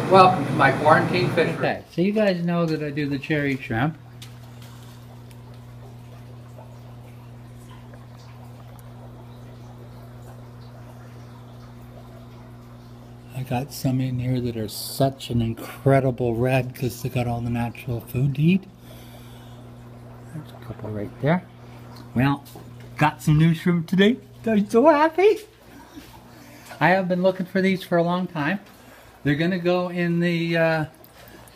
Welcome to my quarantine fish room. Okay, so you guys know that I do the cherry shrimp. I got some in here that are such an incredible red because they got all the natural food to eat. There's a couple right there. Well, got some new shrimp today. I'm so happy. I have been looking for these for a long time. They're going to go in the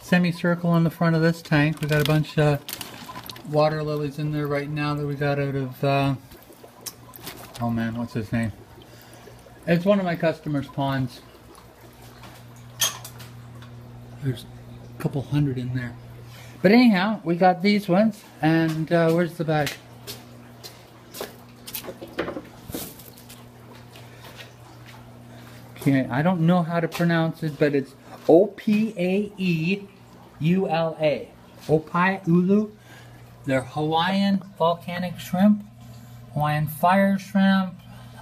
semicircle in the front of this tank. We got a bunch of water lilies in there right now that we got out of, oh man, what's his name? It's one of my customers' ponds. There's a couple hundred in there. But anyhow, we got these ones, and where's the bag? Okay, I don't know how to pronounce it, but it's Opaeula. Opaeula. They're Hawaiian volcanic shrimp, Hawaiian fire shrimp,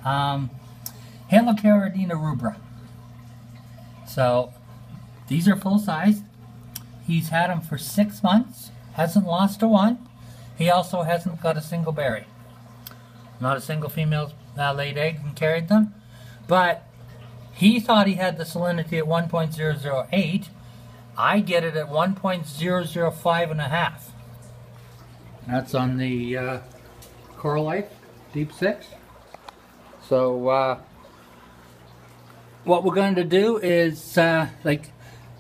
Halocaridina rubra. So these are full size. He's had them for 6 months, hasn't lost a one. He also hasn't got a single berry. Not a single female laid eggs and carried them, but he thought he had the salinity at 1.008. I get it at 1.005 and a half. That's on the Coral Life Deep 6. So what we're going to do is, like,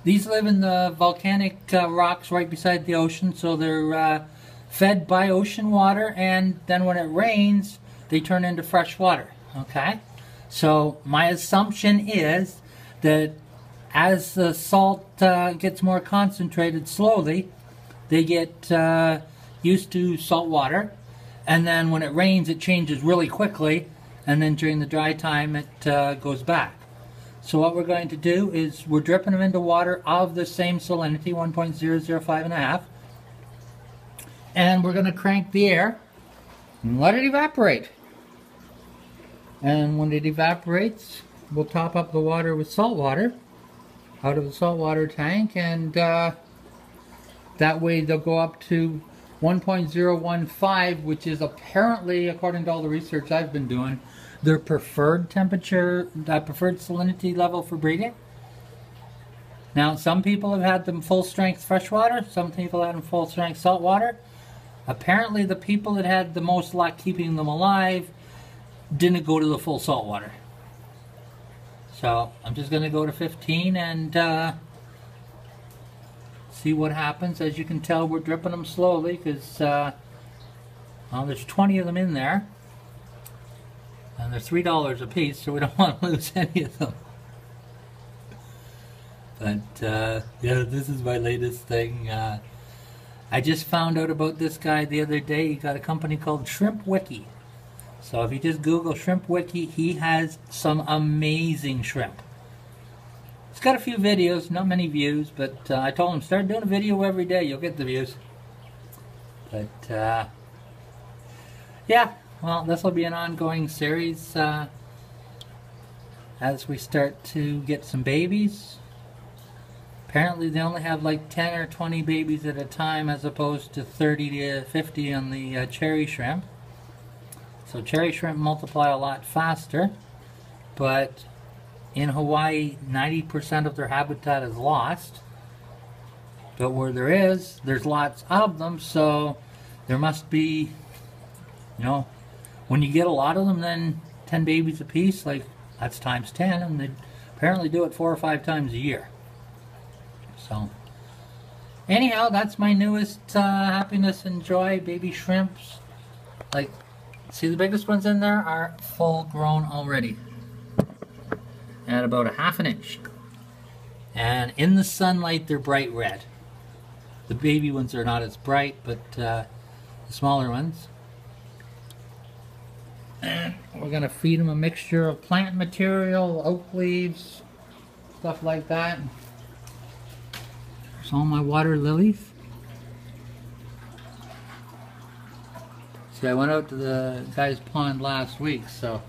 these live in the volcanic rocks right beside the ocean, so they're fed by ocean water, and then when it rains, they turn into fresh water, okay? So my assumption is that as the salt gets more concentrated slowly, they get used to salt water, and then when it rains it changes really quickly, and then during the dry time it goes back. So what we're going to do is we're dripping them into water of the same salinity, 1.005 and a half, and we're going to crank the air and let it evaporate. And when it evaporates, we'll top up the water with salt water out of the saltwater tank, and that way they'll go up to 1.015, which is apparently, according to all the research I've been doing, their preferred temperature, preferred salinity level for breeding. Now, some people have had them full strength freshwater, some people had them full strength saltwater. Apparently the people that had the most luck keeping them alive didn't go to the full salt water. So I'm just going to go to 15 and see what happens. As you can tell, we're dripping them slowly because well, there's 20 of them in there, and they're $3 a piece, so we don't want to lose any of them. But yeah, this is my latest thing. I just found out about this guy the other day. He got a company called Shrimp Wiki. So if you just Google Shrimp Wiki, he has some amazing shrimp. He's got a few videos, not many views, but I told him start doing a video every day, you'll get the views. But yeah, well, this will be an ongoing series as we start to get some babies. Apparently they only have like 10 or 20 babies at a time as opposed to 30 to 50 on the cherry shrimp. So cherry shrimp multiply a lot faster, but in Hawaii 90% of their habitat is lost. But where there is, there's lots of them, so there must be, you know, when you get a lot of them, then 10 babies apiece, like that's times 10, and they apparently do it 4 or 5 times a year. So anyhow, that's my newest happiness and joy, baby shrimps. Like, see, the biggest ones in there are full grown already at about a ½ inch, and in the sunlight they're bright red. The baby ones are not as bright, but the smaller ones. And we're going to feed them a mixture of plant material, oak leaves, stuff like that. There's all my water lilies. See, I went out to the guy's pond last week, so